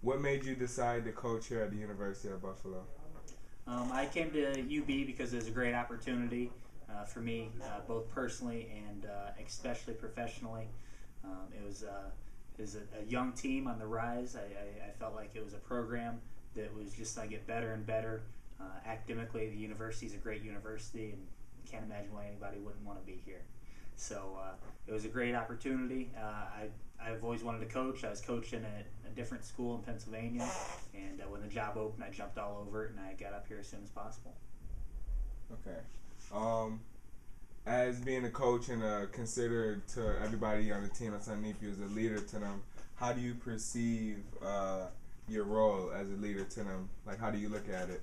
What made you decide to coach here at the University of Buffalo? I came to UB because it was a great opportunity for me, both personally and especially professionally. It was a young team on the rise. I felt like it was a program that was just going to get better and better. Academically, the university is a great university, and can't imagine why anybody wouldn't want to be here. So it was a great opportunity. I've always wanted to coach. I was coaching at a different school in Pennsylvania, and when the job opened, I jumped all over it, and I got up here as soon as possible. Okay. As being a coach and considered to everybody on the team that's underneath you as a leader to them, how do you perceive your role as a leader to them? Like, how do you look at it?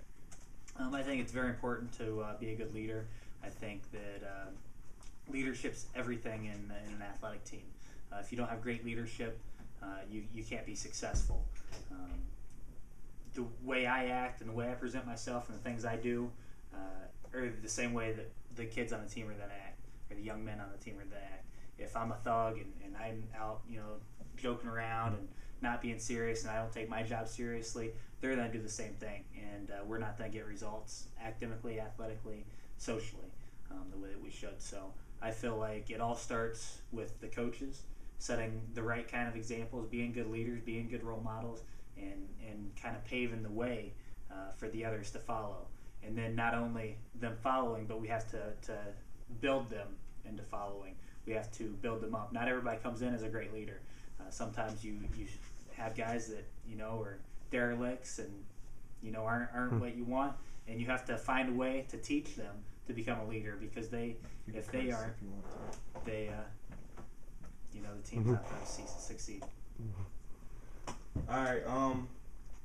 I think it's very important to be a good leader. I think that leadership's everything in an athletic team. If you don't have great leadership, you can't be successful. The way I act and the way I present myself and the things I do are the same way that the kids on the team are going to act, or the young men on the team are going to act. If I'm a thug and I'm out, joking around and not being serious, and I don't take my job seriously, they're going to do the same thing, and we're not going to get results academically, athletically, socially, the way that we should. So I feel like it all starts with the coaches setting the right kind of examples, being good leaders, being good role models, and kind of paving the way for the others to follow. And then not only them following, but we have to build them into following. We have to build them up. Not everybody comes in as a great leader. Sometimes you have guys that are derelicts and aren't what you want, and you have to find a way to teach them to become a leader, because if they aren't, the team's not going to succeed. All right.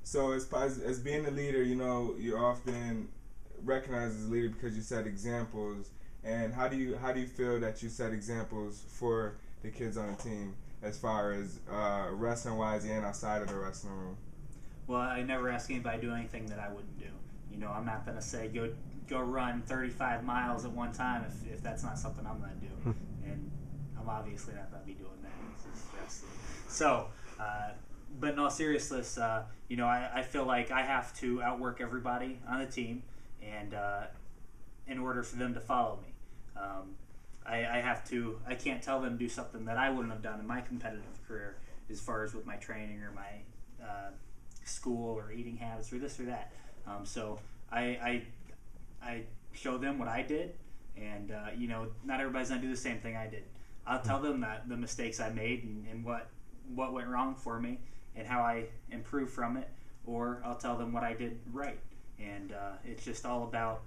So as being a leader, you're often recognized as a leader because you set examples. And how do you feel that you set examples for the kids on the team, as far as wrestling wise and outside of the wrestling room? Well, I never ask anybody to do anything that I wouldn't do. I'm not going to say go run 35 miles at one time if that's not something I'm going to do. And I'm obviously not going to be doing that. This is wrestling. So, but in all seriousness, I feel like I have to outwork everybody on the team, and in order for them to follow me. I can't tell them to do something that I wouldn't have done in my competitive career, as far as with my training or my school or eating habits or this or that. So I show them what I did, and not everybody's gonna do the same thing I did. I'll tell them that the mistakes I made and what went wrong for me and how I improved from it, or I'll tell them what I did right. And it's just all about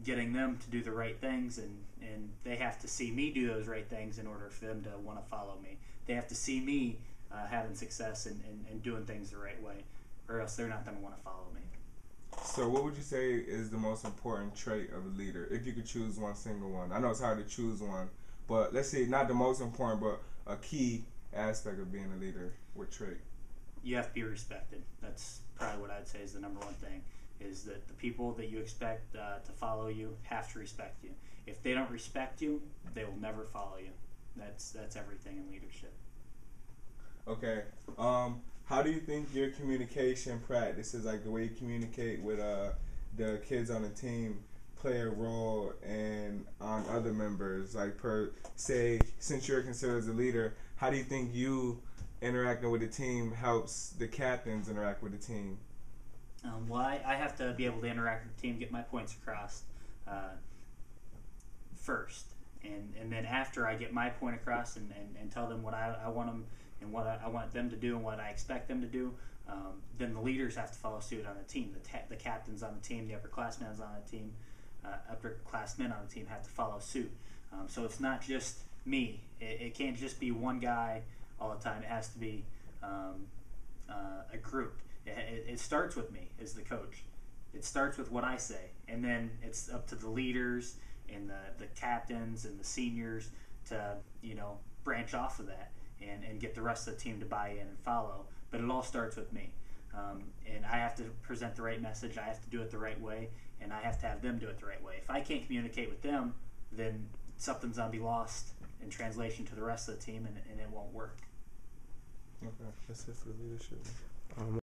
getting them to do the right things, and they have to see me do those right things in order for them to want to follow me. They have to see me having success and doing things the right way, or else they're not going to want to follow me. So what would you say is the most important trait of a leader, if you could choose one single one? I know it's hard to choose one, but let's say not the most important, but a key aspect of being a leader. What trait? You have to be respected. That's probably what I'd say is the number one thing, is that the people that you expect to follow you have to respect you. If they don't respect you, they will never follow you. That's everything in leadership. Okay. How do you think your communication practices, like the way you communicate with the kids on the team, play a role on other members? Like, since you're considered as a leader, how do you think you interacting with the team helps the captains interact with the team? Well, I have to be able to interact with the team, get my points across first, and then after I get my point across and tell them what I want them and what I want them to do and what I expect them to do, then the leaders have to follow suit on the team. The captains on the team, the upperclassmen on the team, upperclassmen on the team have to follow suit. So it's not just me. It can't just be one guy all the time. It has to be a group. It starts with me as the coach. It starts with what I say, and then it's up to the leaders and the captains and the seniors to branch off of that and get the rest of the team to buy in and follow. But it all starts with me, and I have to present the right message. I have to do it the right way, and I have to have them do it the right way. If I can't communicate with them, then something's gonna be lost in translation to the rest of the team, and it won't work. Okay, that's it for leadership.